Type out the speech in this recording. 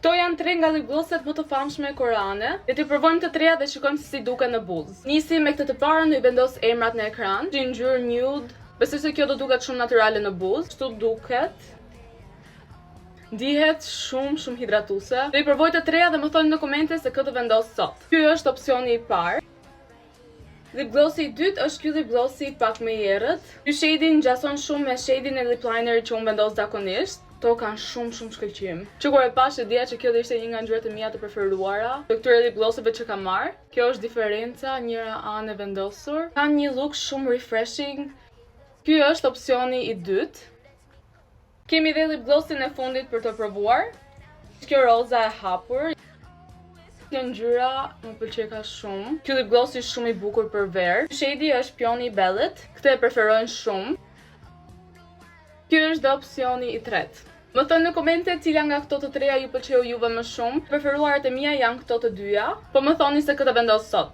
Këto janë 3 nga lipglosset më të famshme koreane. Le t'i provojmë të treja dhe shikojmë se si duken në buzë. Nisim me këtë të parën, do i vendos emrat në ekran. Si ngjyrë nude. Besoj se kjo do duket shumë natyrale në buzë. Kështu duket. Ndihet shumë hidratuese. Do i provoj të treja dhe më thoni në komente se këtë vendos sot. Ky është opsioni i parë. Lipglossi i dytë është ky lipglossi pak më i errët. Ky shade ngjason shumë me shade-in e lip linerit që unë vendos zakonisht. Këto kanë shumë shkëlqim. Që kur e pash e dija që kjo do ishte një nga ngjyrat e mia të preferuara të këtyre lipglosseve që kam marr. Kjo është diferenca, njëra anë e vendosur. Ka një look shumë refreshing. Ky është opsioni i dytë. Kemi dhe lipglossin e fundit për të provuar. Kjo roza e hapur. Kjo ngjyra më pëlqej shumë. Ky lipgloss është shumë i bukur për verë. Shade-i është Peony Bellet. Këtë e preferojnë shumë. Ky është dhe opsioni i tretë. Më thoni në komente cila nga këto të treja ju pëlqeu juve më shumë. Preferuarat e mia janë këto të dyja, po më thoni se këtë vendos sot.